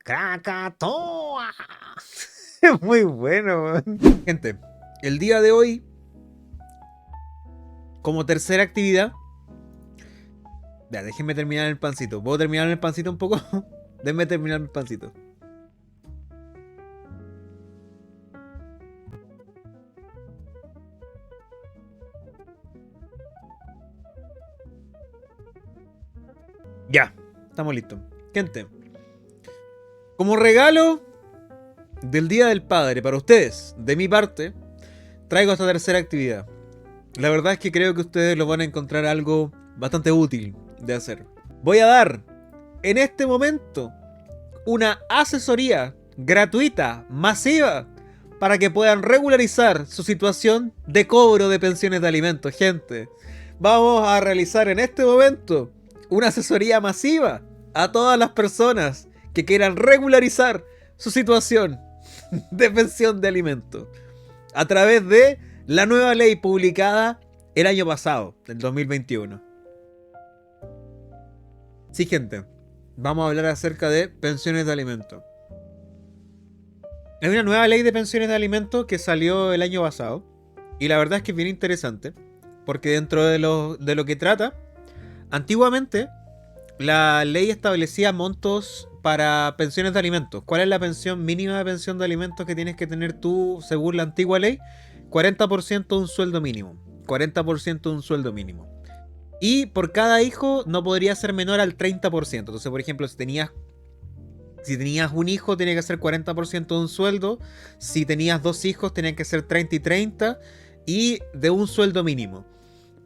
Krakatoa. Muy bueno, weón. Gente, el día de hoy, como tercera actividad. Ya, déjenme terminar el pancito. ¿Puedo terminar el pancito un poco? Déjenme terminar el pancito. Ya, estamos listos. Gente, como regalo del Día del Padre para ustedes, de mi parte, traigo esta tercera actividad. La verdad es que creo que ustedes lo van a encontrar algo bastante útil de hacer. Voy a dar en este momento una asesoría gratuita, masiva, para que puedan regularizar su situación de cobro de pensiones de alimentos, gente. Vamos a realizar en este momento una asesoría masiva a todas las personas que quieran regularizar su situación de pensión de alimentos a través de la nueva ley publicada el año pasado, del 2021. Sí, gente, vamos a hablar acerca de pensiones de alimentos. Hay una nueva ley de pensiones de alimentos que salió el año pasado y la verdad es que es bien interesante porque dentro de lo que trata, antiguamente la ley establecía montos para pensiones de alimentos. ¿Cuál es la pensión mínima de pensión de alimentos que tienes que tener tú según la antigua ley? 40% de un sueldo mínimo. 40% de un sueldo mínimo. Y por cada hijo no podría ser menor al 30%. Entonces, por ejemplo, si tenías un hijo, tenía que ser 40% de un sueldo. Si tenías dos hijos, tenían que ser 30 y 30. Y de un sueldo mínimo.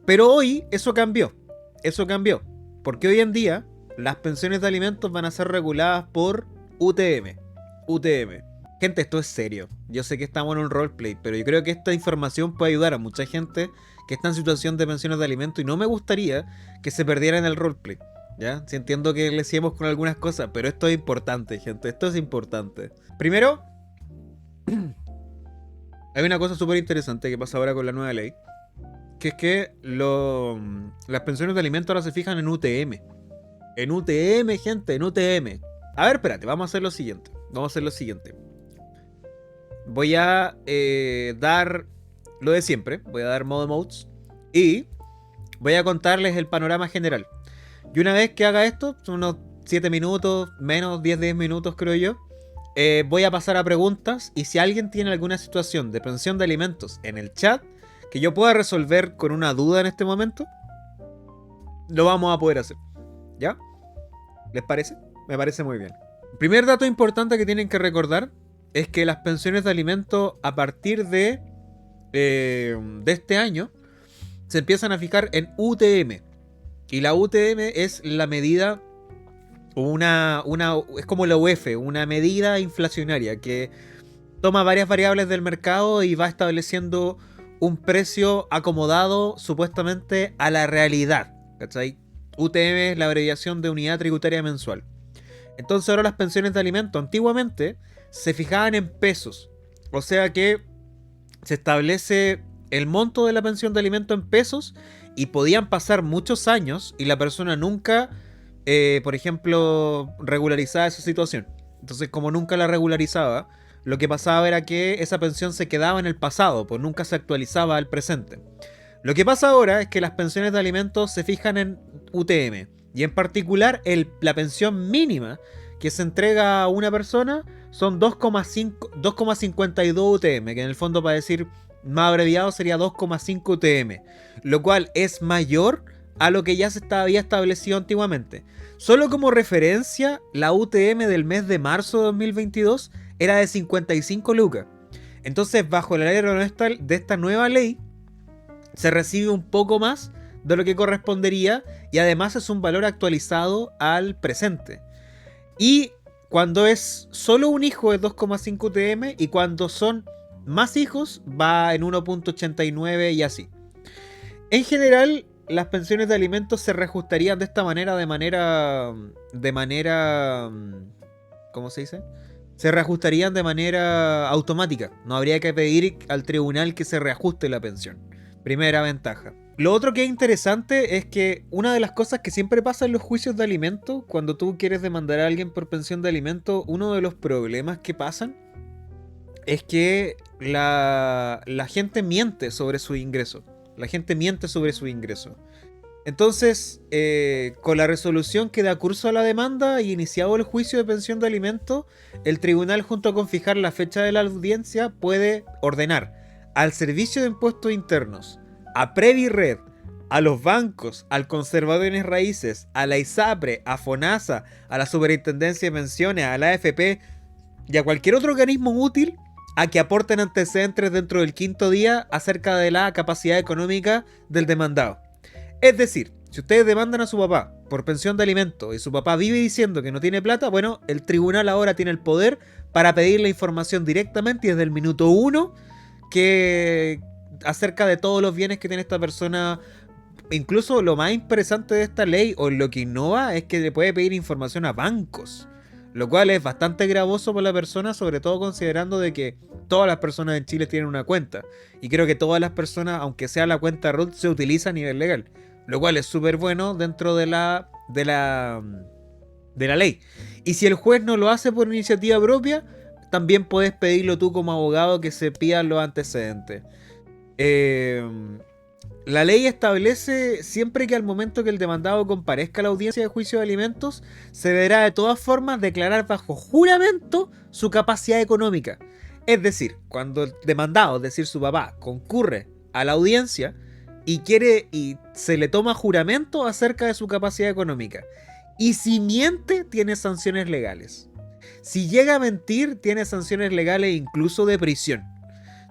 Pero hoy eso cambió. Eso cambió. Porque hoy en día las pensiones de alimentos van a ser reguladas por UTM. UTM. Gente, esto es serio. Yo sé que estamos en un roleplay, pero yo creo que esta información puede ayudar a mucha gente que está en situación de pensiones de alimentos y no me gustaría que se perdiera en el roleplay. ¿Ya? Sí, entiendo que le sigamos con algunas cosas, pero esto es importante, gente. Esto es importante. Primero, hay una cosa súper interesante que pasa ahora con la nueva ley, que es que las pensiones de alimentos ahora se fijan en UTM. En UTM, gente, en UTM. A ver, espérate, vamos a hacer lo siguiente. Voy a dar lo de siempre. Voy a dar modo modes. Y voy a contarles el panorama general. Y una vez que haga esto, son unos 7 minutos, menos 10 minutos creo yo. Voy a pasar a preguntas. Y si alguien tiene alguna situación de pensión de alimentos en el chat que yo pueda resolver con una duda en este momento, lo vamos a poder hacer. ¿Ya? ¿Les parece? Me parece muy bien. El primer dato importante que tienen que recordar es que las pensiones de alimentos a partir de este año se empiezan a fijar en UTM. Y la UTM es la medida, es como la UF, una medida inflacionaria que toma varias variables del mercado y va estableciendo un precio acomodado supuestamente a la realidad. ¿Cachai? UTM es la abreviación de unidad tributaria mensual. Entonces ahora las pensiones de alimentos antiguamente se fijaban en pesos. O sea que se establece el monto de la pensión de alimentos en pesos y podían pasar muchos años y la persona nunca, por ejemplo, regularizaba esa situación. Entonces, como nunca la regularizaba, lo que pasaba era que esa pensión se quedaba en el pasado, pues nunca se actualizaba al presente. Lo que pasa ahora es que las pensiones de alimentos se fijan en UTM y en particular la pensión mínima que se entrega a una persona son 2,52 UTM, que en el fondo para decir más abreviado sería 2,5 UTM, lo cual es mayor a lo que ya se había establecido antiguamente. Solo como referencia, la UTM del mes de marzo de 2022 era de 55 lucas. Entonces, bajo el alero de esta nueva ley, se recibe un poco más de lo que correspondería y además es un valor actualizado al presente. Y cuando es solo un hijo es 2,5 UTM y cuando son más hijos va en 1,89 y así. En general, las pensiones de alimentos se reajustarían de esta manera ¿cómo se dice? Se reajustarían de manera automática. No habría que pedir al tribunal que se reajuste la pensión. Primera ventaja. Lo otro que es interesante es que una de las cosas que siempre pasa en los juicios de alimentos, cuando tú quieres demandar a alguien por pensión de alimentos, uno de los problemas que pasan es que la gente miente sobre su ingreso. La gente miente sobre su ingreso. Entonces, con la resolución que da curso a la demanda y iniciado el juicio de pensión de alimentos, el tribunal, junto con fijar la fecha de la audiencia, puede ordenar al Servicio de Impuestos Internos, a Previred, a los bancos, al Conservador de Bienes Raíces, a la ISAPRE, a FONASA, a la Superintendencia de Pensiones, a la AFP y a cualquier otro organismo útil a que aporten antecedentes dentro del 5.º día acerca de la capacidad económica del demandado. Es decir, si ustedes demandan a su papá por pensión de alimentos y su papá vive diciendo que no tiene plata, bueno, el tribunal ahora tiene el poder para pedir la información directamente y desde el minuto 1 que acerca de todos los bienes que tiene esta persona. Incluso lo más interesante de esta ley, o lo que innova, es que le puede pedir información a bancos, lo cual es bastante gravoso para la persona, sobre todo considerando de que todas las personas en Chile tienen una cuenta. Y creo que todas las personas, aunque sea la cuenta root, se utiliza a nivel legal. Lo cual es súper bueno dentro de la ley. Y si el juez no lo hace por iniciativa propia, también puedes pedirlo tú como abogado que se pidan los antecedentes. La ley establece siempre que al momento que el demandado comparezca a la audiencia de juicio de alimentos, se deberá de todas formas declarar bajo juramento su capacidad económica. Es decir, cuando el demandado, es decir su papá, concurre a la audiencia y se le toma juramento acerca de su capacidad económica. Y si miente, tiene sanciones legales. Si llega a mentir, tiene sanciones legales incluso de prisión.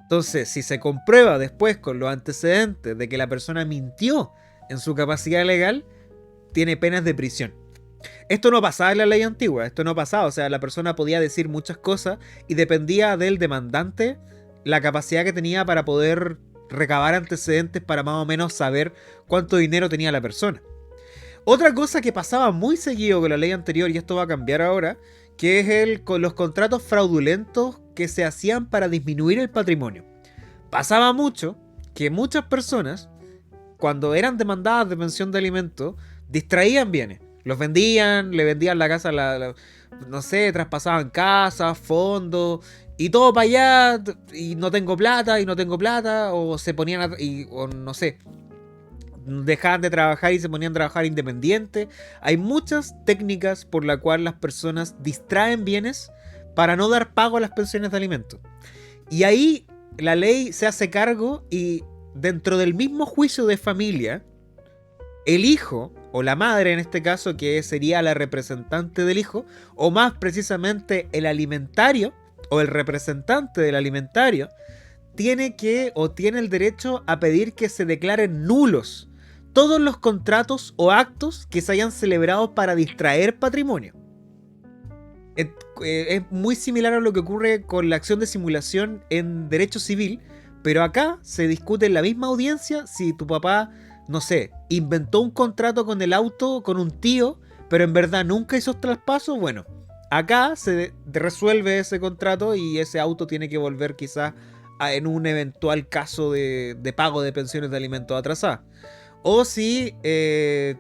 Entonces, si se comprueba después con los antecedentes de que la persona mintió en su capacidad legal, tiene penas de prisión. Esto no pasaba en la ley antigua, esto no pasaba, o sea, la persona podía decir muchas cosas y dependía del demandante la capacidad que tenía para poder recabar antecedentes para más o menos saber cuánto dinero tenía la persona. Otra cosa que pasaba muy seguido con la ley anterior, y esto va a cambiar ahora, que es con los contratos fraudulentos que se hacían para disminuir el patrimonio. Pasaba mucho que muchas personas, cuando eran demandadas de pensión de alimentos, distraían bienes. Los vendían, le vendían la casa, no sé, traspasaban casas, fondos, y todo para allá, y no tengo plata, o se ponían, o no sé, dejaban de trabajar y se ponían a trabajar independiente. Hay muchas técnicas por las cuales las personas distraen bienes para no dar pago a las pensiones de alimentos. Y ahí la ley se hace cargo y dentro del mismo juicio de familia, el hijo o la madre en este caso, que sería la representante del hijo, o más precisamente el alimentario o el representante del alimentario, tiene el derecho a pedir que se declaren nulos todos los contratos o actos que se hayan celebrado para distraer patrimonio. Es muy similar a lo que ocurre con la acción de simulación en derecho civil, pero acá se discute en la misma audiencia si tu papá, no sé, inventó un contrato con el auto con un tío, pero en verdad nunca hizo traspaso. Bueno, acá se resuelve ese contrato y ese auto tiene que volver quizás en un eventual caso de pago de pensiones de alimentos atrasadas. O si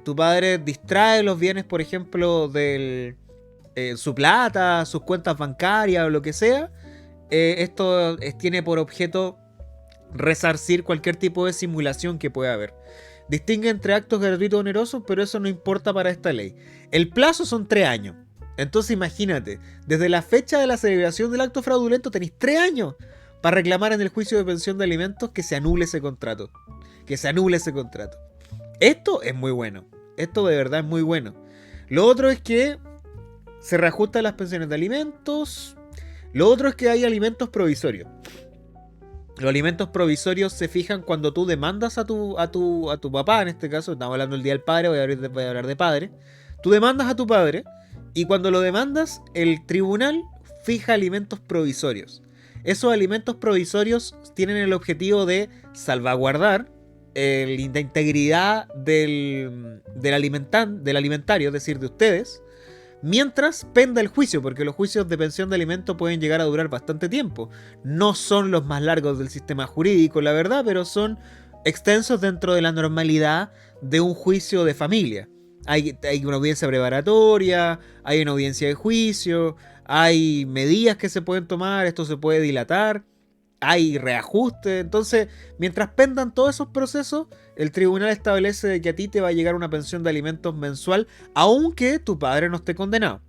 tu padre distrae los bienes, por ejemplo, de su plata, sus cuentas bancarias o lo que sea, esto tiene por objeto resarcir cualquier tipo de simulación que pueda haber. Distingue entre actos gratuitos o onerosos, pero eso no importa para esta ley. El plazo son 3 años. Entonces imagínate, desde la fecha de la celebración del acto fraudulento tenéis 3 años para reclamar en el juicio de pensión de alimentos que se anule ese contrato. Que se anule ese contrato. Esto es muy bueno. Esto de verdad es muy bueno. Lo otro es que se reajustan las pensiones de alimentos. Lo otro es que hay alimentos provisorios. Los alimentos provisorios se fijan cuando tú demandas a tu papá, en este caso, estamos hablando del Día del Padre, voy a hablar de padre. Tú demandas a tu padre y cuando lo demandas, el tribunal fija alimentos provisorios. Esos alimentos provisorios tienen el objetivo de salvaguardar la integridad del alimentario, es decir, de ustedes, mientras penda el juicio, porque los juicios de pensión de alimentos pueden llegar a durar bastante tiempo. No son los más largos del sistema jurídico, la verdad, pero son extensos dentro de la normalidad de un juicio de familia. Hay una audiencia preparatoria, hay una audiencia de juicio, hay medidas que se pueden tomar, esto se puede dilatar, hay reajuste. Entonces, mientras pendan todos esos procesos, el tribunal establece de que a ti te va a llegar una pensión de alimentos mensual, aunque tu padre no esté condenado.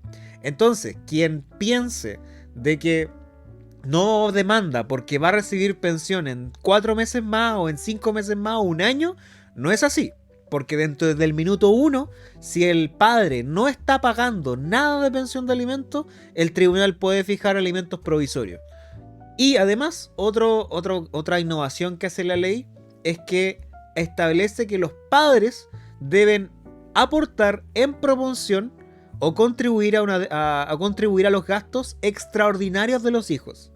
Entonces, quien piense de que no demanda porque va a recibir pensión en 4 meses más o en 5 meses más o un año, no es así. Porque dentro del minuto 1, si el padre no está pagando nada de pensión de alimentos, el tribunal puede fijar alimentos provisorios. Y además, otra innovación que hace la ley es que establece que los padres deben aportar en proporción o contribuir a contribuir a los gastos extraordinarios de los hijos.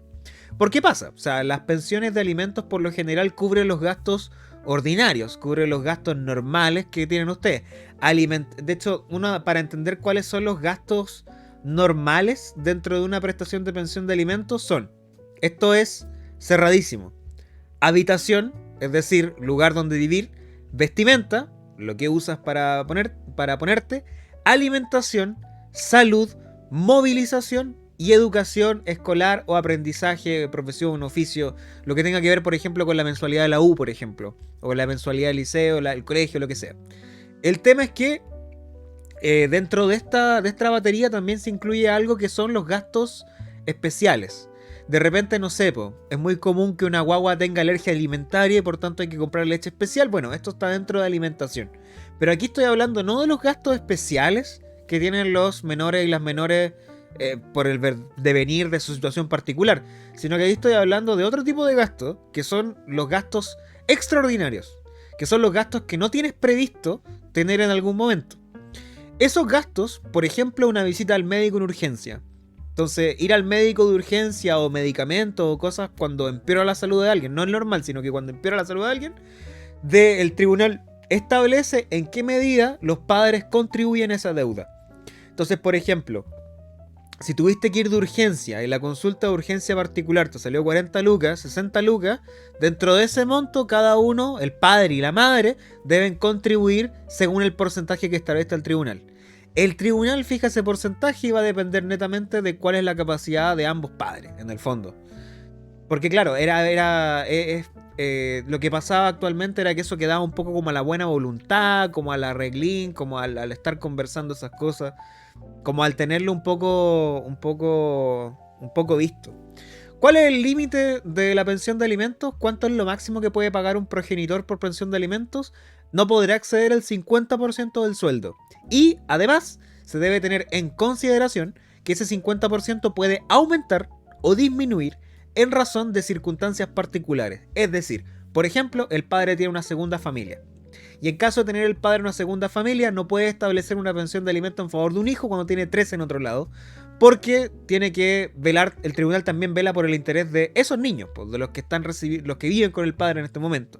¿Por qué pasa? O sea, las pensiones de alimentos por lo general cubren los gastos ordinarios, cubren los gastos normales que tienen ustedes. De hecho, para entender cuáles son los gastos normales dentro de una prestación de pensión de alimentos son, esto es cerradísimo: habitación, es decir, lugar donde vivir; vestimenta, lo que usas para ponerte; alimentación; salud; movilización y educación escolar o aprendizaje, profesión, oficio, lo que tenga que ver, por ejemplo, con la mensualidad de la U, por ejemplo, o la mensualidad del liceo, el colegio, lo que sea. El tema es que dentro de esta batería también se incluye algo que son los gastos especiales. De repente, no sé, es muy común que una guagua tenga alergia alimentaria y por tanto hay que comprar leche especial. Bueno, esto está dentro de alimentación. Pero aquí estoy hablando no de los gastos especiales que tienen los menores y las menores por el devenir de su situación particular, sino que aquí estoy hablando de otro tipo de gastos, que son los gastos extraordinarios, que son los gastos que no tienes previsto tener en algún momento. Esos gastos, por ejemplo, una visita al médico en urgencia. Entonces, ir al médico de urgencia o medicamentos o cosas cuando empeora la salud de alguien, no es normal, sino que cuando empeora la salud de alguien, el tribunal establece en qué medida los padres contribuyen a esa deuda. Entonces, por ejemplo, si tuviste que ir de urgencia y la consulta de urgencia particular te salió 40 lucas, 60 lucas, dentro de ese monto cada uno, el padre y la madre, deben contribuir según el porcentaje que establezca el tribunal. El tribunal fija ese porcentaje y va a depender netamente de cuál es la capacidad de ambos padres, en el fondo. Porque claro, lo que pasaba actualmente era que eso quedaba un poco como a la buena voluntad, como al arreglín, como al estar conversando esas cosas, como al tenerlo un poco visto. ¿Cuál es el límite de la pensión de alimentos? ¿Cuánto es lo máximo que puede pagar un progenitor por pensión de alimentos? No podrá exceder el 50% del sueldo. Y además, se debe tener en consideración que ese 50% puede aumentar o disminuir en razón de circunstancias particulares. Es decir, por ejemplo, el padre tiene una segunda familia. Y en caso de tener el padre una segunda familia, no puede establecer una pensión de alimento en favor de un hijo cuando tiene 3 en otro lado, porque tiene que velar, el tribunal también vela por el interés de esos niños, pues, de los que los que viven con el padre en este momento.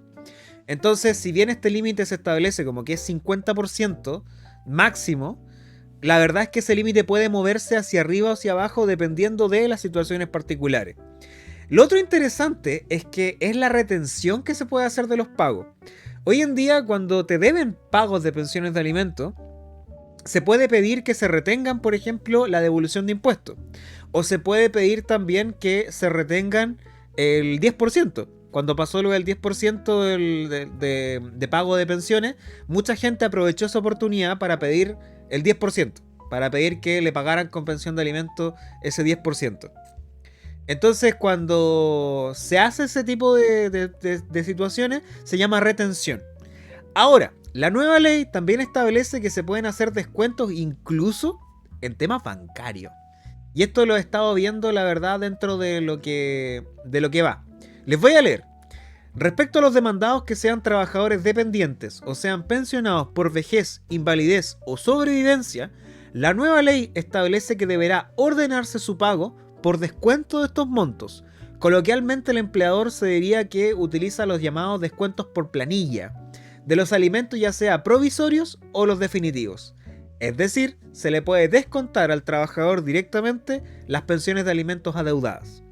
Entonces, si bien este límite se establece como que es 50% máximo, la verdad es que ese límite puede moverse hacia arriba o hacia abajo dependiendo de las situaciones particulares. Lo otro interesante es que es la retención que se puede hacer de los pagos. Hoy en día, cuando te deben pagos de pensiones de alimentos, se puede pedir que se retengan, por ejemplo, la devolución de impuestos. O se puede pedir también que se retengan el 10%. Cuando pasó lo del 10% de pago de pensiones, mucha gente aprovechó esa oportunidad para pedir el 10%. Para pedir que le pagaran con pensión de alimentos ese 10%. Entonces, cuando se hace ese tipo de situaciones, se llama retención. Ahora, la nueva ley también establece que se pueden hacer descuentos incluso en temas bancarios. Y esto lo he estado viendo, la verdad, dentro de lo que va. Les voy a leer. Respecto a los demandados que sean trabajadores dependientes o sean pensionados por vejez, invalidez o sobrevivencia, la nueva ley establece que deberá ordenarse su pago por descuento de estos montos. Coloquialmente, el empleador se diría que utiliza los llamados descuentos por planilla de los alimentos, ya sea provisorios o los definitivos. Es decir, se le puede descontar al trabajador directamente las pensiones de alimentos adeudadas.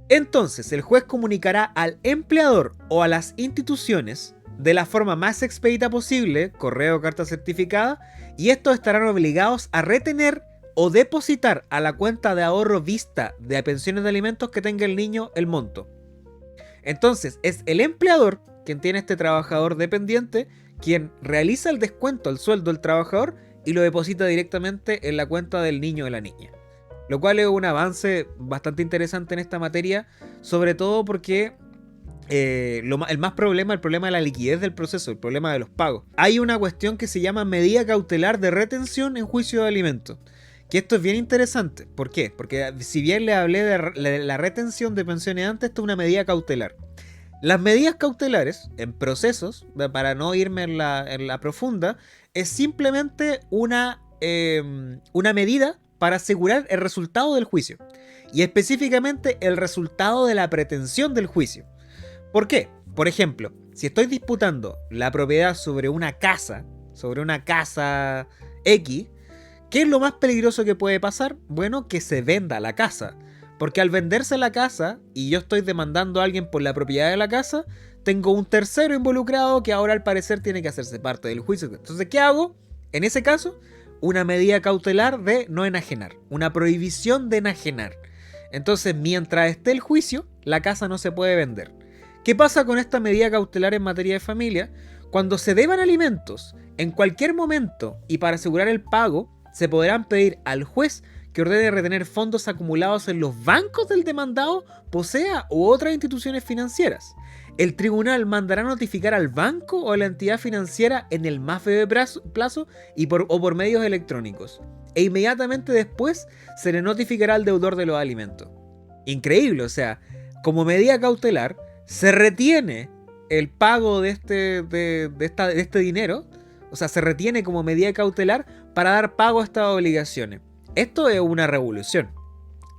Entonces, el juez comunicará al empleador o a las instituciones de la forma más expedita posible, correo o carta certificada, y estos estarán obligados a retener o depositar a la cuenta de ahorro vista de pensiones de alimentos que tenga el niño el monto. Entonces, es el empleador quien tiene este trabajador dependiente, quien realiza el descuento al sueldo del trabajador y lo deposita directamente en la cuenta del niño o la niña. Lo cual es un avance bastante interesante en esta materia, sobre todo porque el problema de la liquidez del proceso, el problema de los pagos. Hay una cuestión que se llama medida cautelar de retención en juicio de alimentos. Que esto es bien interesante. ¿Por qué? Porque si bien le hablé de la retención de pensiones antes, esto es una medida cautelar. Las medidas cautelares en procesos, para no irme en la profunda, es simplemente una medida para asegurar el resultado del juicio. Y específicamente el resultado de la pretensión del juicio. ¿Por qué? Por ejemplo, si estoy disputando la propiedad sobre una casa X, ¿qué es lo más peligroso que puede pasar? Bueno, que se venda la casa. Porque al venderse la casa y yo estoy demandando a alguien por la propiedad de la casa, tengo un tercero involucrado que ahora al parecer tiene que hacerse parte del juicio. Entonces, ¿qué hago? En ese caso, una medida cautelar de no enajenar, una prohibición de enajenar. Entonces, mientras esté el juicio, la casa no se puede vender. ¿Qué pasa con esta medida cautelar en materia de familia? Cuando se deban alimentos, en cualquier momento y para asegurar el pago, se podrán pedir al juez que ordene retener fondos acumulados en los bancos del demandado, posea u otras instituciones financieras. El tribunal mandará notificar al banco o a la entidad financiera en el más breve plazo o por medios electrónicos. E inmediatamente después se le notificará al deudor de los alimentos. Increíble, o sea, como medida cautelar, se retiene el pago de este dinero, o sea, se retiene como medida cautelar para dar pago a estas obligaciones. Esto es una revolución.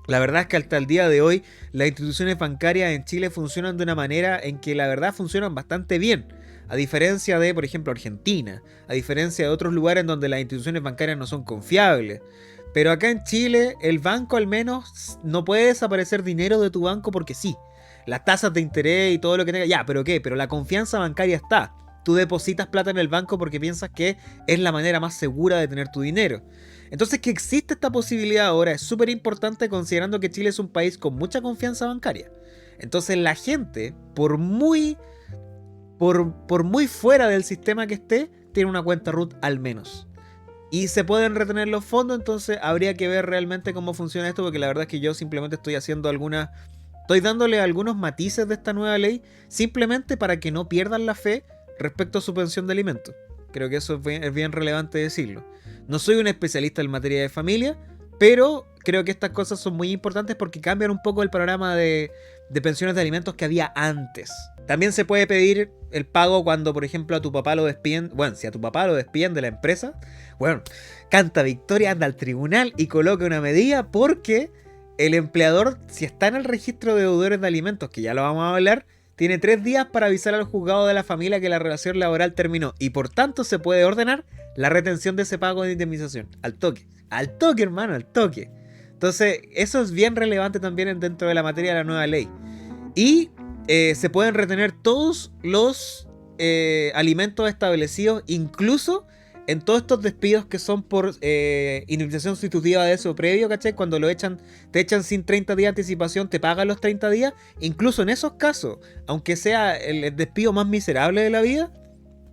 La verdad es que hasta el día de hoy las instituciones bancarias en Chile funcionan de una manera en que la verdad funcionan bastante bien. A diferencia de, por ejemplo, Argentina. A diferencia de otros lugares en donde las instituciones bancarias no son confiables. Pero acá en Chile el banco al menos no puede desaparecer dinero de tu banco porque sí. Las tasas de interés y todo lo que tenga. Ya, pero ¿qué? Pero la confianza bancaria está. Tú depositas plata en el banco porque piensas que es la manera más segura de tener tu dinero. Entonces, que existe esta posibilidad ahora es súper importante considerando que Chile es un país con mucha confianza bancaria. Entonces la gente, por muy fuera del sistema que esté, tiene una cuenta root al menos. Y se pueden retener los fondos, entonces habría que ver realmente cómo funciona esto, porque la verdad es que yo simplemente estoy dándole algunos matices de esta nueva ley, simplemente para que no pierdan la fe respecto a su pensión de alimentos. Creo que eso es bien relevante decirlo. No soy un especialista en materia de familia, pero creo que estas cosas son muy importantes porque cambian un poco el panorama de pensiones de alimentos que había antes. También se puede pedir el pago cuando, por ejemplo, a tu papá lo despiden. Bueno, si a tu papá lo despiden de la empresa, bueno, canta victoria, anda al tribunal y coloca una medida porque el empleador, si está en el registro de deudores de alimentos, que ya lo vamos a hablar, tiene 3 días para avisar al juzgado de la familia que la relación laboral terminó y por tanto se puede ordenar la retención de ese pago de indemnización. Al toque, hermano, al toque. Entonces eso es bien relevante también dentro de la materia de la nueva ley. Y se pueden retener todos los alimentos establecidos, incluso en todos estos despidos que son por indemnización sustitutiva de eso previo, ¿cachai? Cuando te echan sin 30 días de anticipación, te pagan los 30 días. Incluso en esos casos, aunque sea el despido más miserable de la vida,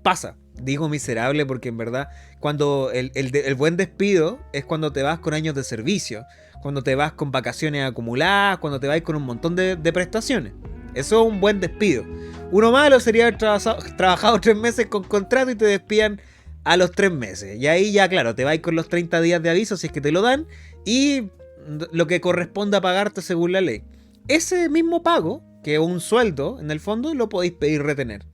pasa. Digo miserable porque en verdad, cuando el buen despido es cuando te vas con años de servicio, cuando te vas con vacaciones acumuladas, cuando te vas con un montón de prestaciones. Eso es un buen despido. Uno malo sería haber trabajado 3 meses con contrato y te despidan a los 3 meses. Y ahí ya, claro, te vas con los 30 días de aviso si es que te lo dan y lo que corresponda a pagarte según la ley. Ese mismo pago, que es un sueldo en el fondo, lo podéis pedir retener.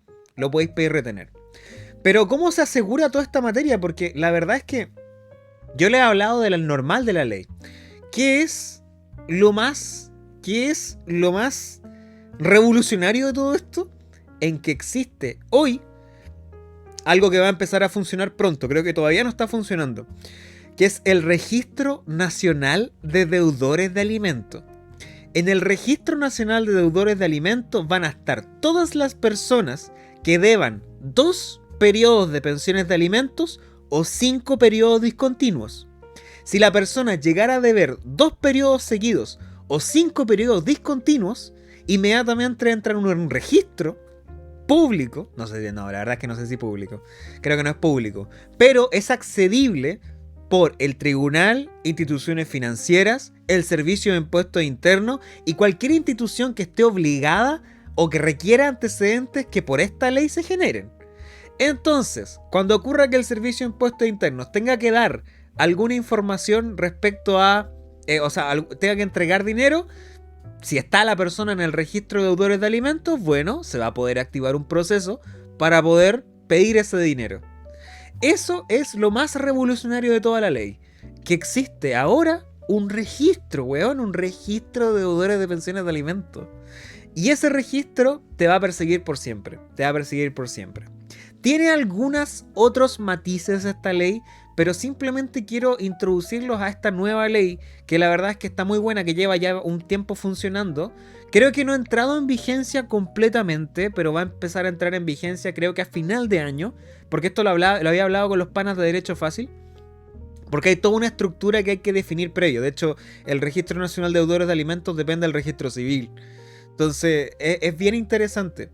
Pero ¿cómo se asegura toda esta materia? Porque la verdad es que yo le he hablado del normal de la ley. ¿Qué es lo más revolucionario de todo esto? En que existe hoy algo que va a empezar a funcionar pronto, creo que todavía no está funcionando, que es el Registro Nacional de Deudores de Alimentos. En el Registro Nacional de Deudores de Alimentos van a estar todas las personas que deban 2 periodos de pensiones de alimentos o 5 periodos discontinuos. Si la persona llegara a deber 2 periodos seguidos o 5 periodos discontinuos, inmediatamente entra en un registro público, no sé, no, la verdad es que no sé si público, creo que no es público, pero es accedible por el tribunal, instituciones financieras, el servicio de impuestos internos y cualquier institución que esté obligada o que requiera antecedentes que por esta ley se generen. Entonces, cuando ocurra que el servicio de impuestos internos tenga que dar alguna información respecto a, tenga que entregar dinero, si está la persona en el registro de deudores de alimentos, bueno, se va a poder activar un proceso para poder pedir ese dinero. Eso es lo más revolucionario de toda la ley. Que existe ahora un registro, weón, un registro de deudores de pensiones de alimentos. Y ese registro te va a perseguir por siempre. Te va a perseguir por siempre. Tiene algunos otros matices esta ley, pero simplemente quiero introducirlos a esta nueva ley, que la verdad es que está muy buena, que lleva ya un tiempo funcionando. Creo que no ha entrado en vigencia completamente, pero va a empezar a entrar en vigencia creo que a final de año, porque esto lo había hablado con los panas de Derecho Fácil, porque hay toda una estructura que hay que definir previo. De hecho, el Registro Nacional de Deudores de Alimentos depende del registro civil. Entonces, es bien interesante.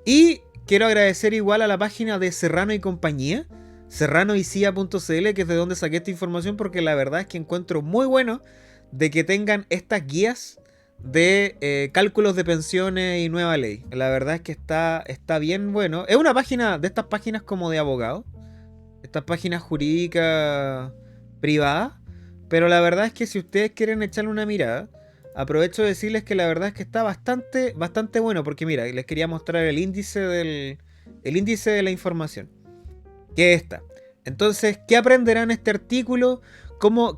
Y quiero agradecer igual a la página de Serrano y compañía, serranoycia.cl, que es de donde saqué esta información, porque la verdad es que encuentro muy bueno de que tengan estas guías de cálculos de pensiones y nueva ley. La verdad es que está bien bueno. Es una página de estas páginas como de abogados, estas páginas jurídicas privadas, pero la verdad es que si ustedes quieren echarle una mirada, aprovecho de decirles que la verdad es que está bastante bueno, porque mira, les quería mostrar el índice de la información, que es esta. Entonces, ¿qué aprenderán en este artículo?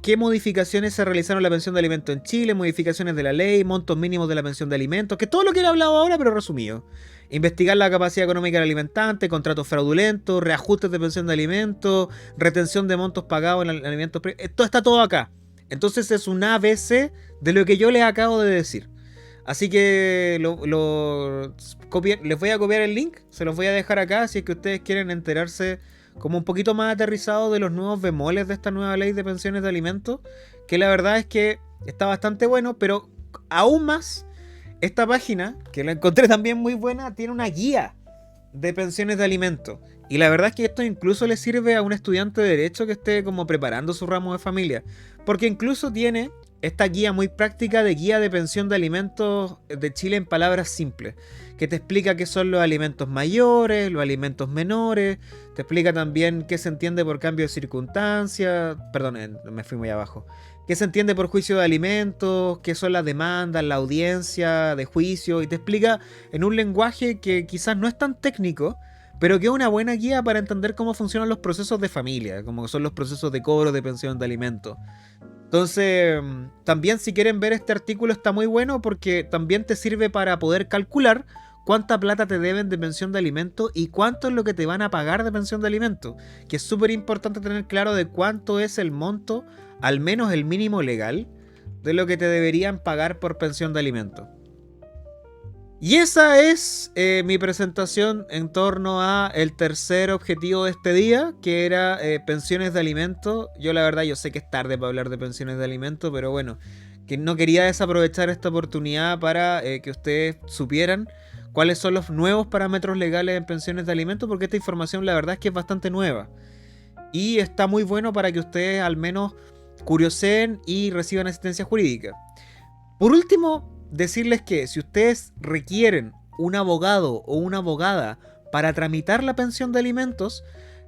¿Qué modificaciones se realizaron en la pensión de alimentos en Chile? Modificaciones de la ley, montos mínimos de la pensión de alimentos, que todo lo que he hablado ahora, pero resumido. Investigar la capacidad económica del alimentante, contratos fraudulentos, reajustes de pensión de alimentos, retención de montos pagados en alimentos. Esto está todo acá. Entonces es un ABC de lo que yo les acabo de decir. Así que les voy a copiar el link, se los voy a dejar acá si es que ustedes quieren enterarse como un poquito más aterrizado de los nuevos bemoles de esta nueva ley de pensiones de alimentos, que la verdad es que está bastante bueno, pero aún más, esta página, que la encontré también muy buena, tiene una guía de pensiones de alimentos. Y la verdad es que esto incluso le sirve a un estudiante de Derecho que esté como preparando su ramo de familia, porque incluso tiene esta guía muy práctica de guía de pensión de alimentos de Chile en palabras simples, que te explica qué son los alimentos mayores, los alimentos menores, te explica también qué se entiende por cambio de circunstancias, perdón, me fui muy abajo, qué se entiende por juicio de alimentos, qué son las demandas, la audiencia de juicio, y te explica en un lenguaje que quizás no es tan técnico, pero que es una buena guía para entender cómo funcionan los procesos de familia, como son los procesos de cobro de pensión de alimentos. Entonces, también si quieren ver este artículo está muy bueno porque también te sirve para poder calcular cuánta plata te deben de pensión de alimentos y cuánto es lo que te van a pagar de pensión de alimentos. Que es súper importante tener claro de cuánto es el monto, al menos el mínimo legal, de lo que te deberían pagar por pensión de alimentos. Y esa es mi presentación en torno a el tercer objetivo de este día, que era pensiones de alimentos. Yo la verdad, yo sé que es tarde para hablar de pensiones de alimentos, pero bueno, que no quería desaprovechar esta oportunidad para que ustedes supieran cuáles son los nuevos parámetros legales en pensiones de alimentos, porque esta información la verdad es que es bastante nueva. Y está muy bueno para que ustedes al menos curioseen y reciban asistencia jurídica. Por último, decirles que si ustedes requieren un abogado o una abogada para tramitar la pensión de alimentos,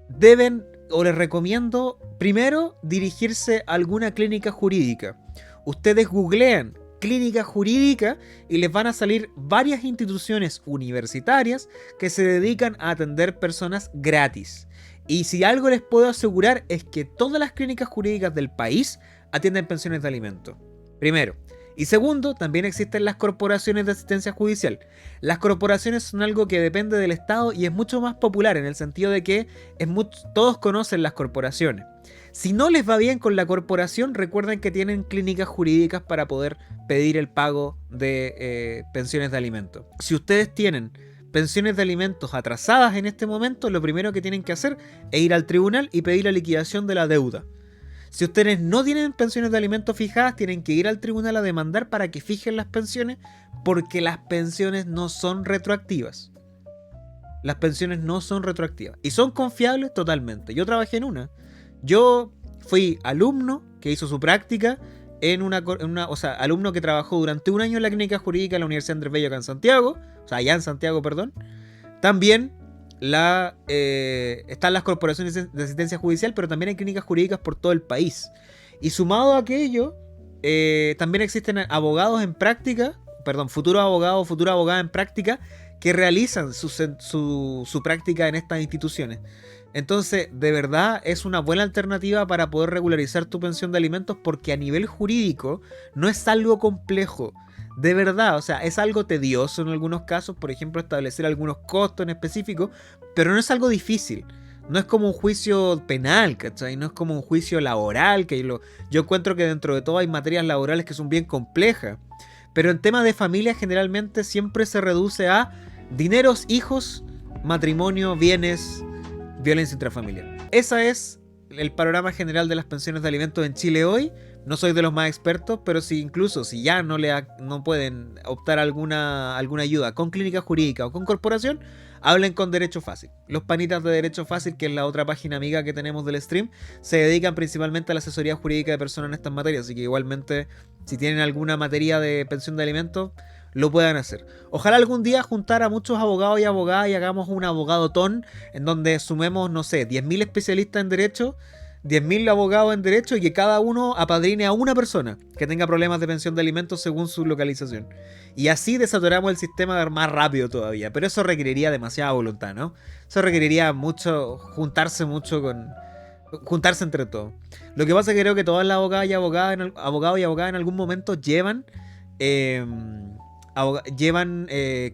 deben, o les recomiendo, primero dirigirse a alguna clínica jurídica. Ustedes googlean clínica jurídica y les van a salir varias instituciones universitarias que se dedican a atender personas gratis. Y si algo les puedo asegurar es que todas las clínicas jurídicas del país atienden pensiones de alimentos. Primero. Y segundo, también existen las corporaciones de asistencia judicial. Las corporaciones son algo que depende del Estado y es mucho más popular en el sentido de que todos conocen las corporaciones. Si no les va bien con la corporación, recuerden que tienen clínicas jurídicas para poder pedir el pago de pensiones de alimentos. Si ustedes tienen pensiones de alimentos atrasadas en este momento, lo primero que tienen que hacer es ir al tribunal y pedir la liquidación de la deuda. Si ustedes no tienen pensiones de alimentos fijadas, tienen que ir al tribunal a demandar para que fijen las pensiones, porque las pensiones no son retroactivas. Las pensiones no son retroactivas. Y son confiables totalmente. Yo trabajé en una. Yo fui alumno que hizo su práctica alumno que trabajó durante un año en la clínica jurídica de la Universidad Andrés Bello acá en Santiago. O sea, allá en Santiago, perdón. También están las corporaciones de asistencia judicial, pero también hay clínicas jurídicas por todo el país. Y sumado a aquello, también existen abogados en práctica, futuros abogados o futura abogada en práctica que realizan su práctica en estas instituciones. Entonces, de verdad, es una buena alternativa para poder regularizar tu pensión de alimentos, porque a nivel jurídico no es algo complejo. De verdad, o sea, es algo tedioso en algunos casos, por ejemplo, establecer algunos costos en específico, pero no es algo difícil. No es como un juicio penal, ¿cachai? No es como un juicio laboral, yo encuentro que dentro de todo hay materias laborales que son bien complejas. Pero en temas de familia generalmente siempre se reduce a dineros, hijos, matrimonio, bienes, violencia intrafamiliar. Ese es el panorama general de las pensiones de alimentos en Chile hoy. No soy de los más expertos, pero si ya no pueden optar a alguna ayuda con clínica jurídica o con corporación, hablen con Derecho Fácil. Los panitas de Derecho Fácil, que es la otra página amiga que tenemos del stream, se dedican principalmente a la asesoría jurídica de personas en estas materias, así que igualmente, si tienen alguna materia de pensión de alimentos, lo puedan hacer. Ojalá algún día juntar a muchos abogados y abogadas y hagamos un abogadotón en donde sumemos, no sé, 10.000 especialistas en derecho, 10.000 abogados en derecho, y que cada uno apadrine a una persona que tenga problemas de pensión de alimentos según su localización. Y así desatoramos el sistema más rápido todavía. Pero eso requeriría demasiada voluntad, ¿no? Eso requeriría juntarse entre todos. Lo que pasa es que creo que todas las abogadas y abogadas en algún momento llevan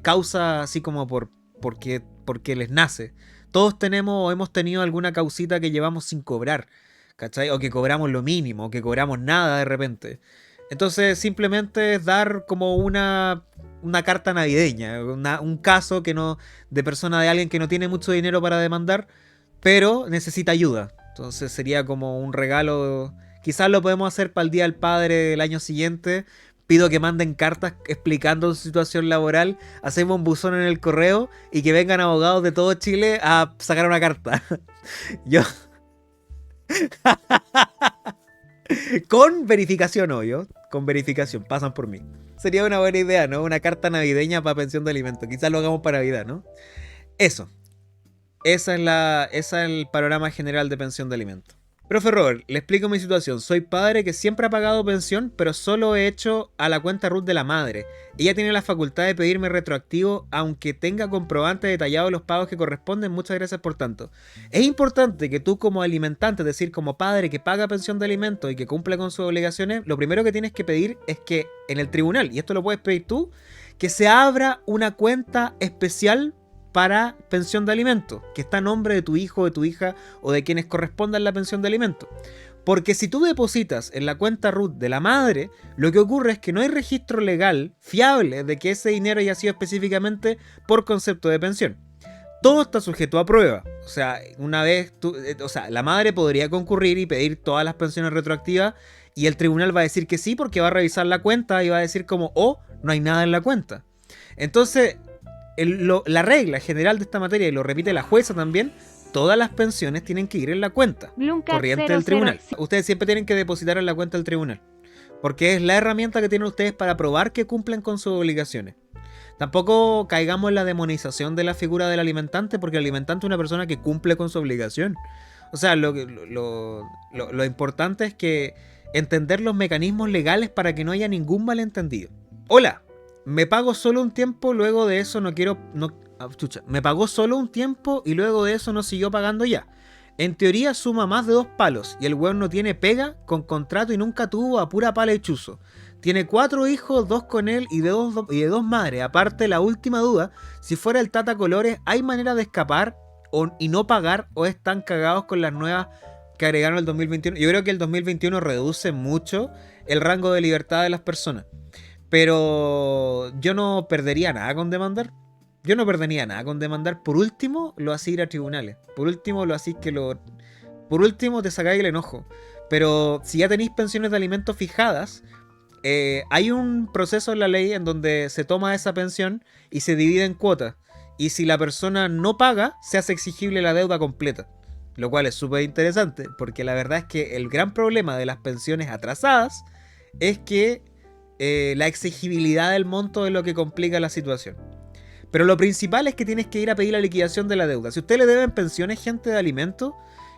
causa así como porque les nace. Todos tenemos o hemos tenido alguna causita que llevamos sin cobrar, ¿cachai? O que cobramos lo mínimo, o que cobramos nada de repente. Entonces simplemente es dar como una carta navideña, un caso de persona de alguien que no tiene mucho dinero para demandar, pero necesita ayuda. Entonces sería como un regalo. Quizás lo podemos hacer para el Día del Padre del año siguiente. Pido que manden cartas explicando su situación laboral. Hacemos un buzón en el correo y que vengan abogados de todo Chile a sacar una carta. Yo. Con verificación, obvio. Con verificación. Pasan por mí. Sería una buena idea, ¿no? Una carta navideña para pensión de alimentos. Quizás lo hagamos para Navidad, ¿no? Eso. Esa es el panorama general de pensión de alimentos. Profe Robert, le explico mi situación. Soy padre que siempre ha pagado pensión, pero solo he hecho a la cuenta RUT de la madre. Ella tiene la facultad de pedirme retroactivo, aunque tenga comprobante detallado de los pagos que corresponden. Muchas gracias por tanto. Es importante que tú como alimentante, es decir, como padre que paga pensión de alimentos y que cumple con sus obligaciones, lo primero que tienes que pedir es que en el tribunal, y esto lo puedes pedir tú, que se abra una cuenta especial para pensión de alimentos, que está a nombre de tu hijo, de tu hija o de quienes correspondan la pensión de alimentos. Porque si tú depositas en la cuenta RUT de la madre, lo que ocurre es que no hay registro legal fiable de que ese dinero haya sido específicamente por concepto de pensión. Todo está sujeto a prueba. O sea, la madre podría concurrir y pedir todas las pensiones retroactivas y el tribunal va a decir que sí porque va a revisar la cuenta y va a decir como, no hay nada en la cuenta. Entonces, la regla general de esta materia, y lo repite la jueza también, todas las pensiones tienen que ir en la cuenta corriente del tribunal. Ustedes siempre tienen que depositar en la cuenta del tribunal, porque es la herramienta que tienen ustedes para probar que cumplen con sus obligaciones. Tampoco caigamos en la demonización de la figura del alimentante, porque el alimentante es una persona que cumple con su obligación. O sea, lo importante es que entender los mecanismos legales para que no haya ningún malentendido. Hola. Me pago solo un tiempo, luego de eso me pagó solo un tiempo y luego de eso no siguió pagando ya. En teoría suma más de 2 palos y el weón no tiene pega con contrato y nunca tuvo a pura pala y chuzo. Tiene 4 hijos, 2 con él y de dos madres. Aparte, la última duda, si fuera el Tata Colores, ¿hay manera de escapar y no pagar o están cagados con las nuevas que agregaron el 2021? Yo creo que el 2021 reduce mucho el rango de libertad de las personas. Pero yo no perdería nada con demandar. Yo no perdería nada con demandar. Por último, lo hacía ir a tribunales. Por último, lo hacía que lo... Por último, te sacáis el enojo. Pero si ya tenéis pensiones de alimentos fijadas, hay un proceso en la ley en donde se toma esa pensión y se divide en cuotas. Y si la persona no paga, se hace exigible la deuda completa. Lo cual es súper interesante, porque la verdad es que el gran problema de las pensiones atrasadas es que la exigibilidad del monto es lo que complica la situación. Pero lo principal es que tienes que ir a pedir la liquidación de la deuda. Si usted le deben pensiones, gente, de alimentos,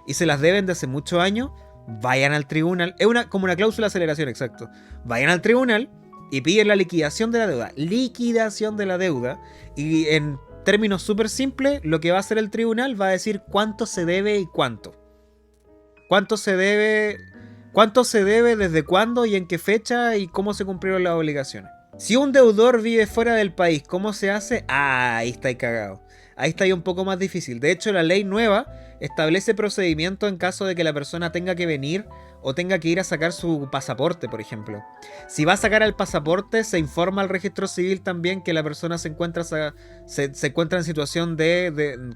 y se las deben de hace muchos años, vayan al tribunal. Es como una cláusula de aceleración, exacto. Vayan al tribunal y piden la liquidación de la deuda. Liquidación de la deuda. Y en términos súper simples, lo que va a hacer el tribunal va a decir cuánto se debe y cuánto. Cuánto se debe, desde cuándo y en qué fecha y cómo se cumplieron las obligaciones. Si un deudor vive fuera del país, ¿cómo se hace? Ahí está ahí cagado. Ahí está ahí un poco más difícil. De hecho, la ley nueva establece procedimientos en caso de que la persona tenga que venir o tenga que ir a sacar su pasaporte, por ejemplo. Si va a sacar el pasaporte, se informa al registro civil también que la persona se encuentra en situación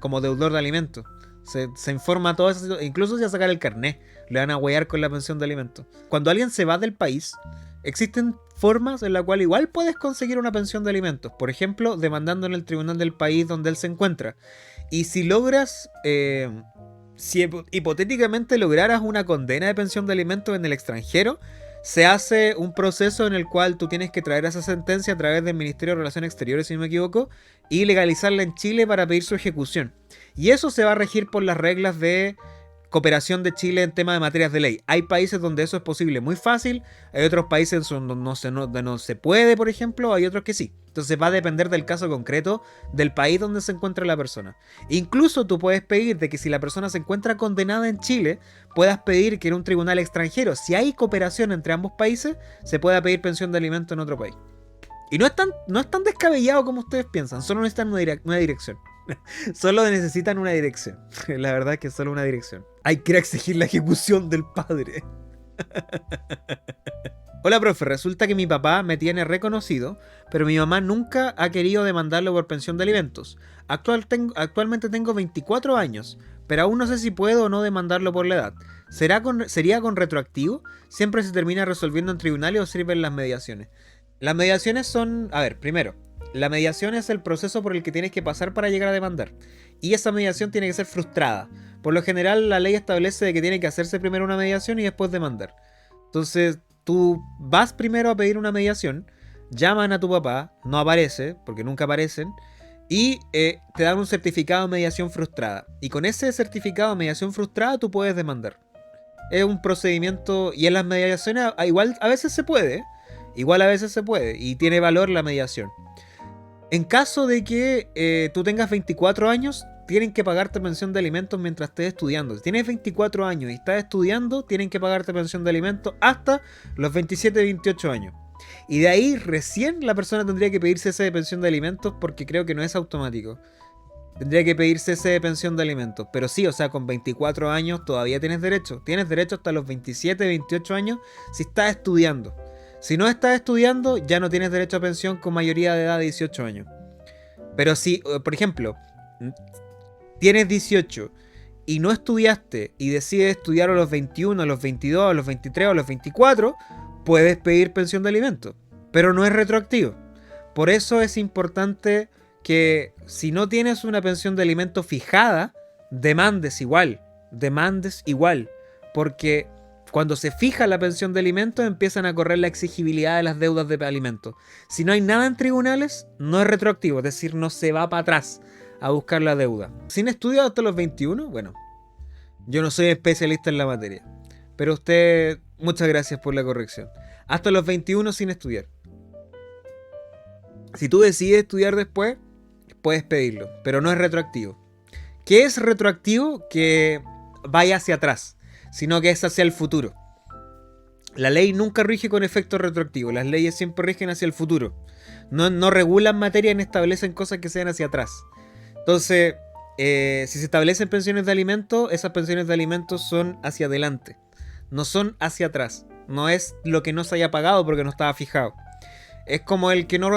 como deudor de alimentos. Se informa todo eso, incluso si va a sacar el carnet, le van a huear con la pensión de alimentos. Cuando alguien se va del país, existen formas en las cuales igual puedes conseguir una pensión de alimentos. Por ejemplo, demandando en el tribunal del país donde él se encuentra. Y si logras, si hipotéticamente lograras una condena de pensión de alimentos en el extranjero, se hace un proceso en el cual tú tienes que traer esa sentencia a través del Ministerio de Relaciones Exteriores, si no me equivoco, y legalizarla en Chile para pedir su ejecución. Y eso se va a regir por las reglas de cooperación de Chile en tema de materias de ley. Hay países donde eso es posible muy fácil, hay otros países donde no se puede, por ejemplo, hay otros que sí. Entonces va a depender del caso concreto del país donde se encuentra la persona. Incluso tú puedes pedir de que si la persona se encuentra condenada en Chile, puedas pedir que en un tribunal extranjero, si hay cooperación entre ambos países, se pueda pedir pensión de alimentos en otro país. Y no es tan descabellado como ustedes piensan, solo necesitan una dirección. Solo necesitan una dirección. La verdad es que solo una dirección. Hay que exigir la ejecución del padre. Hola, profe. Resulta que mi papá me tiene reconocido, pero mi mamá nunca ha querido demandarlo por pensión de alimentos. Actualmente tengo 24 años, pero aún no sé si puedo o no demandarlo por la edad. ¿Sería con retroactivo? ¿Siempre se termina resolviendo en tribunales o sirven las mediaciones? Las mediaciones son... A ver, primero, la mediación es el proceso por el que tienes que pasar para llegar a demandar. Y esa mediación tiene que ser frustrada. Por lo general, la ley establece de que tiene que hacerse primero una mediación y después demandar. Entonces, tú vas primero a pedir una mediación, llaman a tu papá, no aparece, porque nunca aparecen, y te dan un certificado de mediación frustrada. Y con ese certificado de mediación frustrada tú puedes demandar. Es un procedimiento, y en las mediaciones igual a veces se puede, y tiene valor la mediación. En caso de que tú tengas 24 años, tienen que pagarte pensión de alimentos mientras estés estudiando. Si tienes 24 años y estás estudiando, tienen que pagarte pensión de alimentos hasta los 27, 28 años. Y de ahí recién la persona tendría que pedirse ese de pensión de alimentos, porque creo que no es automático. Tendría que pedirse ese de pensión de alimentos. Pero sí, o sea, con 24 años todavía tienes derecho. Tienes derecho hasta los 27, 28 años si estás estudiando. Si no estás estudiando, ya no tienes derecho a pensión con mayoría de edad de 18 años. Pero si, por ejemplo, tienes 18 y no estudiaste y decides estudiar a los 21, a los 22, a los 23 o a los 24, puedes pedir pensión de alimentos. Pero no es retroactivo. Por eso es importante que si no tienes una pensión de alimentos fijada, demandes igual. Porque cuando se fija la pensión de alimentos, empiezan a correr la exigibilidad de las deudas de alimentos. Si no hay nada en tribunales, no es retroactivo, es decir, no se va para atrás a buscar la deuda. Sin estudiar hasta los 21, bueno, yo no soy especialista en la materia, pero usted, muchas gracias por la corrección. Hasta los 21 sin estudiar. Si tú decides estudiar después, puedes pedirlo, pero no es retroactivo. ¿Qué es retroactivo? Que vaya hacia atrás, sino que es hacia el futuro. La ley nunca rige con efecto retroactivo, las leyes siempre rigen hacia el futuro. No regulan materia ni establecen cosas que sean hacia atrás. Entonces, si se establecen pensiones de alimentos, esas pensiones de alimentos son hacia adelante, no son hacia atrás. No es lo que no se haya pagado porque no estaba fijado. Es como el que no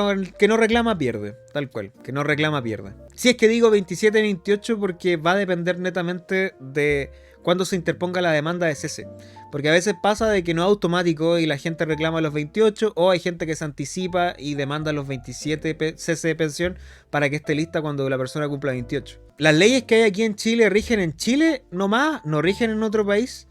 reclama pierde, tal cual, que no reclama pierde. Si es que digo 27-28 porque va a depender netamente de cuándo se interponga la demanda de cese. Porque a veces pasa de que no es automático y la gente reclama a los 28, o hay gente que se anticipa y demanda los 27 cese de pensión para que esté lista cuando la persona cumpla 28. Las leyes que hay aquí en Chile rigen en Chile nomás, no rigen en otro país.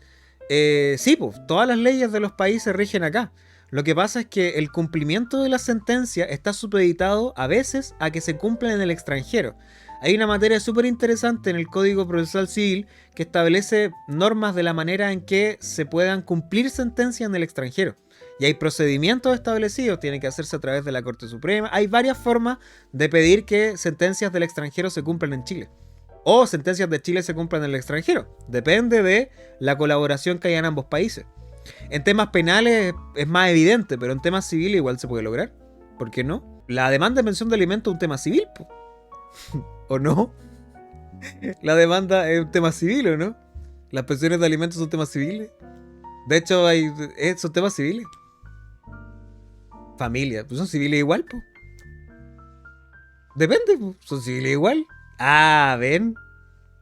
Sí, pues, todas las leyes de los países rigen acá. Lo que pasa es que el cumplimiento de la sentencia está supeditado a veces a que se cumpla en el extranjero. Hay una materia súper interesante en el Código Procesal Civil que establece normas de la manera en que se puedan cumplir sentencias en el extranjero. Y hay procedimientos establecidos, tiene que hacerse a través de la Corte Suprema. Hay varias formas de pedir que sentencias del extranjero se cumplan en Chile. O sentencias de Chile se cumplan en el extranjero. Depende de la colaboración que haya en ambos países. En temas penales es más evidente, pero en temas civiles igual se puede lograr. ¿Por qué no? La demanda de pensión de alimentos es un tema civil, po. ¿O no? La demanda es un tema civil, ¿o no? Las pensiones de alimentos son temas civiles. De hecho, son temas civiles. Familia, pues son civiles igual, po. Depende, po. Son civiles igual. Ven.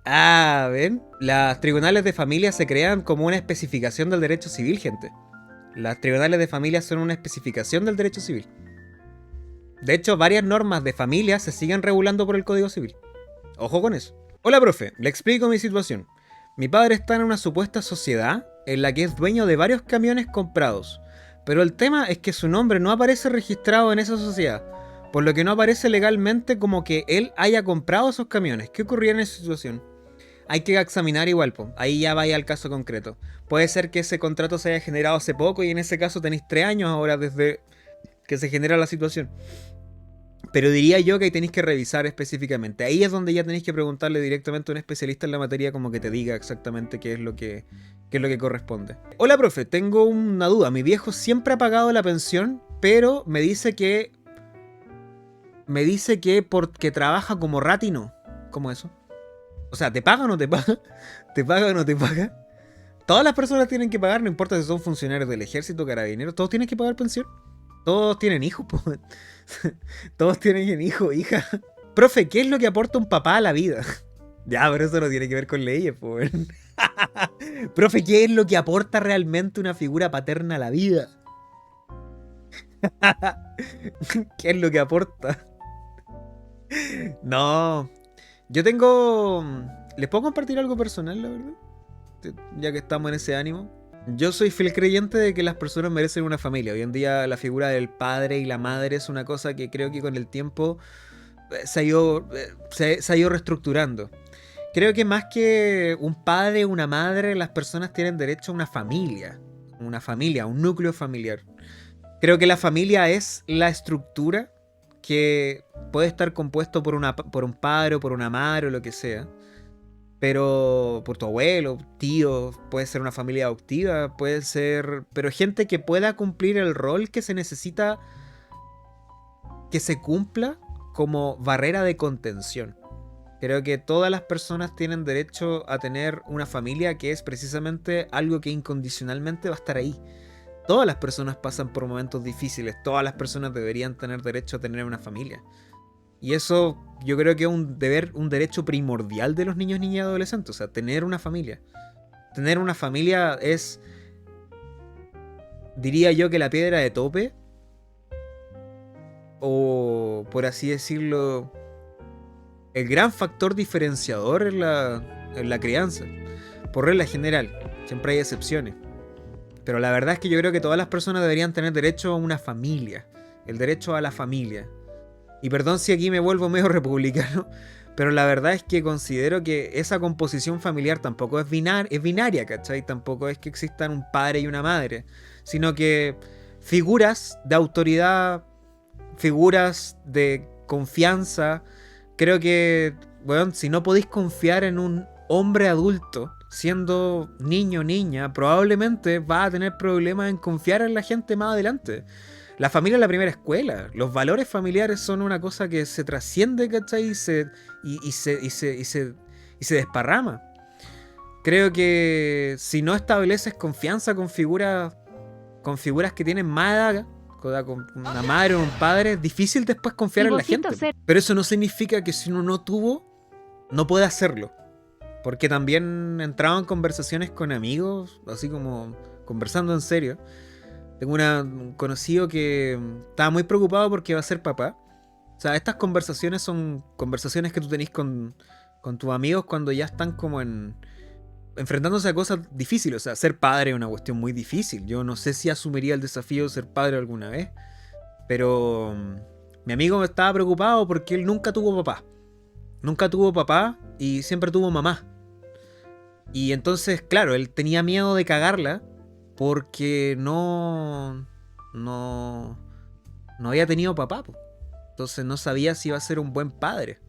Ven. Las tribunales de familia se crean como una especificación del derecho civil, gente. Las tribunales de familia son una especificación del derecho civil. De hecho, varias normas de familia se siguen regulando por el Código Civil. Ojo con eso. Hola, profe, le explico mi situación. Mi padre está en una supuesta sociedad en la que es dueño de varios camiones comprados, pero el tema es que su nombre no aparece registrado en esa sociedad, por lo que no aparece legalmente como que él haya comprado esos camiones. ¿Qué ocurría en esa situación? Hay que examinar igual, po. Ahí ya vaya al caso concreto. Puede ser que ese contrato se haya generado hace poco y en ese caso tenéis 3 años ahora desde que se genera la situación. Pero diría yo que ahí tenéis que revisar específicamente. Ahí es donde ya tenéis que preguntarle directamente a un especialista en la materia como que te diga exactamente qué es lo que corresponde. Hola, profe, tengo una duda. Mi viejo siempre ha pagado la pensión, pero me dice que porque trabaja como ratino. ¿Cómo eso? O sea, ¿te paga o no te paga? ¿Te paga o no te paga? Todas las personas tienen que pagar, no importa si son funcionarios del ejército, carabineros, todos tienen que pagar pensión. Todos tienen hijos, po. Todos tienen hijos, hija. Profe, ¿qué es lo que aporta un papá a la vida? Ya, pero eso no tiene que ver con leyes, po. Profe, ¿qué es lo que aporta realmente una figura paterna a la vida? ¿Qué es lo que aporta? No. Yo tengo... ¿Les puedo compartir algo personal, la verdad? Ya que estamos en ese ánimo. Yo soy fiel creyente de que las personas merecen una familia. Hoy en día la figura del padre y la madre es una cosa que creo que con el tiempo se ha ido reestructurando. Creo que más que un padre o una madre, las personas tienen derecho a una familia. Un núcleo familiar. Creo que la familia es la estructura que puede estar compuesto por un padre o por una madre o lo que sea. Pero por tu abuelo, tío, puede ser una familia adoptiva, puede ser... Pero gente que pueda cumplir el rol que se necesita que se cumpla como barrera de contención. Creo que todas las personas tienen derecho a tener una familia, que es precisamente algo que incondicionalmente va a estar ahí. Todas las personas pasan por momentos difíciles, todas las personas deberían tener derecho a tener una familia. Y eso yo creo que es un derecho primordial de los niños, niñas y adolescentes. O sea, tener una familia. Tener una familia es, diría yo, que la piedra de tope. O, por así decirlo, el gran factor diferenciador en la crianza. Por regla general. Siempre hay excepciones. Pero la verdad es que yo creo que todas las personas deberían tener derecho a una familia. El derecho a la familia. Y perdón si aquí me vuelvo medio republicano, pero la verdad es que considero que esa composición familiar tampoco es binaria, ¿cachai? Tampoco es que existan un padre y una madre, sino que figuras de autoridad, figuras de confianza. Creo que, bueno, si no podéis confiar en un hombre adulto, siendo niño o niña, probablemente vas a tener problemas en confiar en la gente más adelante. La familia es la primera escuela. Los valores familiares son una cosa que se trasciende, ¿cachai? Y se desparrama. Creo que si no estableces confianza con figuras que tienen más edad, con una madre o un padre, es difícil después confiar en la gente. Pero eso no significa que si uno no tuvo, no puede hacerlo. Porque también entraba en conversaciones con amigos, así como conversando en serio. Tengo un conocido que estaba muy preocupado porque va a ser papá. O sea, estas conversaciones son conversaciones que tú tenés con tus amigos cuando ya están como enfrentándose a cosas difíciles. O sea, ser padre es una cuestión muy difícil. Yo no sé si asumiría el desafío de ser padre alguna vez. Pero mi amigo estaba preocupado porque él nunca tuvo papá. Nunca tuvo papá y siempre tuvo mamá. Y entonces, claro, él tenía miedo de cagarla porque no había tenido papá, po. Entonces no sabía si iba a ser un buen padre.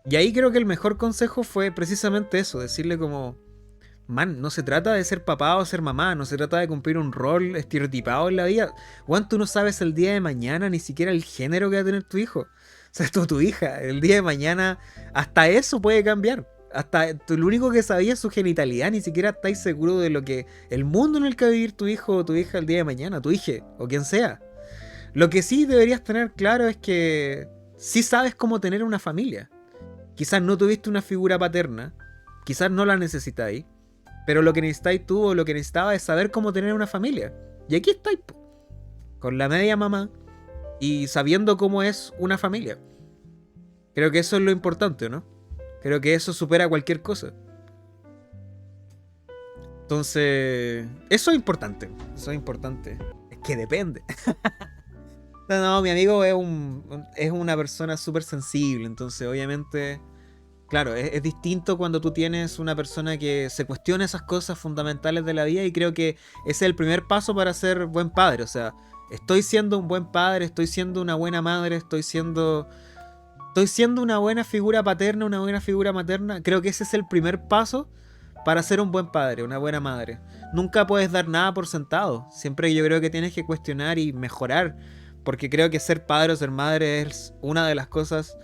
Y ahí creo que el mejor consejo fue precisamente eso, decirle como, man, no se trata de ser papá o ser mamá, no se trata de cumplir un rol estereotipado en la vida. Juan, tú no sabes el día de mañana ni siquiera el género que va a tener tu hijo. O sea, tu hija, el día de mañana, hasta eso puede cambiar. Hasta lo único que sabía es su genitalidad, ni siquiera estáis seguro de lo que el mundo en el que va a vivir tu hijo o tu hija el día de mañana, tu hija o quien sea. Lo que sí deberías tener claro es que sí sabes cómo tener una familia. Quizás no tuviste una figura paterna, quizás no la necesitáis, pero lo que necesitáis tú o lo que necesitabas es saber cómo tener una familia. Y aquí estáis, con la media mamá y sabiendo cómo es una familia. Creo que eso es lo importante, ¿no? Creo que eso supera cualquier cosa. Entonces, eso es importante. Eso es importante. Es que depende. No, mi amigo es una persona súper sensible. Entonces, obviamente, claro, es distinto cuando tú tienes una persona que se cuestiona esas cosas fundamentales de la vida. Y creo que ese es el primer paso para ser buen padre. O sea, estoy siendo un buen padre, estoy siendo una buena madre, estoy siendo una buena figura paterna, una buena figura materna. Creo que ese es el primer paso para ser un buen padre, una buena madre. Nunca puedes dar nada por sentado. Siempre yo creo que tienes que cuestionar y mejorar. Porque creo que ser padre o ser madre es una de las cosas,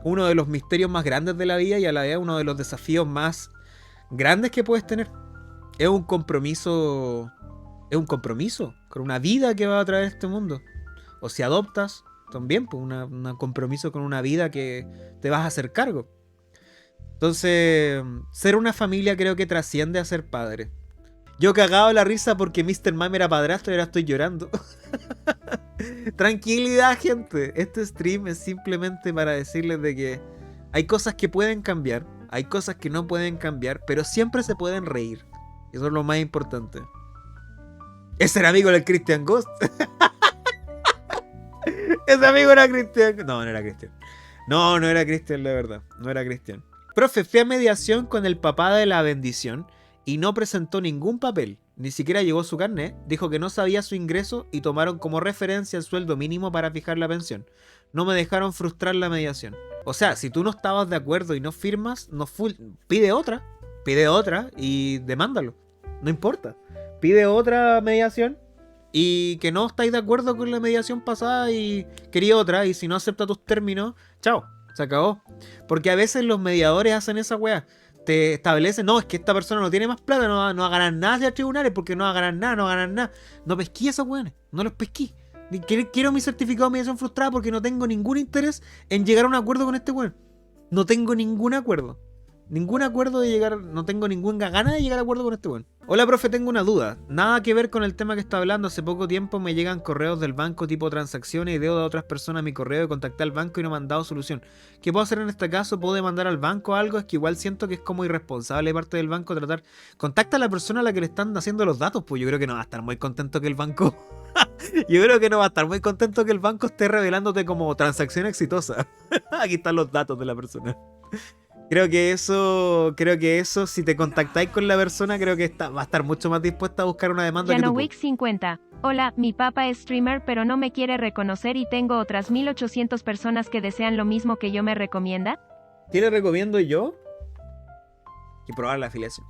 uno de los misterios más grandes de la vida y a la vez uno de los desafíos más grandes que puedes tener. Es un compromiso con una vida que va a traer este mundo. O si adoptas, también, pues un compromiso con una vida que te vas a hacer cargo. Entonces, ser una familia creo que trasciende a ser padre. Yo cagado la risa porque Mr. Mime era padrastro y ahora estoy llorando. Tranquilidad, gente. Este stream es simplemente para decirles de que hay cosas que pueden cambiar, hay cosas que no pueden cambiar, pero siempre se pueden reír. Eso es lo más importante. Ese era amigo del Christian Ghost. Ese amigo era Cristian. No era Cristian. No era Cristian, la verdad. No era Cristian. Profe, fui a mediación con el papá de la bendición y no presentó ningún papel. Ni siquiera llevó su carnet. Dijo que no sabía su ingreso y tomaron como referencia el sueldo mínimo para fijar la pensión. No me dejaron frustrar la mediación. O sea, si tú no estabas de acuerdo y no firmas, pide otra. Pide otra y demándalo. No importa. Pide otra mediación. Y que no estáis de acuerdo con la mediación pasada y quería otra. Y si no acepta tus términos, chao, se acabó. Porque a veces los mediadores hacen esa weá. Te establecen, no, es que esta persona no tiene más plata, no va a ganar nada hacia tribunales porque no va a ganar nada. No pesquí a esos weones, no los pesquí. Quiero mi certificado de mediación frustrada porque no tengo ningún interés en llegar a un acuerdo con este weón. No tengo ningún acuerdo. No tengo ninguna gana de llegar a acuerdo con este weón. Hola, profe, tengo una duda. Nada que ver con el tema que está hablando. Hace poco tiempo me llegan correos del banco tipo transacciones y deuda a otras personas a mi correo y contacté al banco y no me han dado solución. ¿Qué puedo hacer en este caso? ¿Puedo demandar al banco algo? Es que igual siento que es como irresponsable de parte del banco tratar... Contacta a la persona a la que le están haciendo los datos, pues yo creo que no va a estar muy contento que el banco... Yo creo que no va a estar muy contento que el banco esté revelándote como transacción exitosa. Aquí están los datos de la persona. Creo que eso, si te contactáis con la persona, creo que va a estar mucho más dispuesta a buscar una demanda. Janowix 50. Hola, mi papá es streamer pero no me quiere reconocer y tengo otras 1800 personas que desean lo mismo que yo. ¿Me recomienda? ¿Qué le recomiendo yo? que probar la afiliación.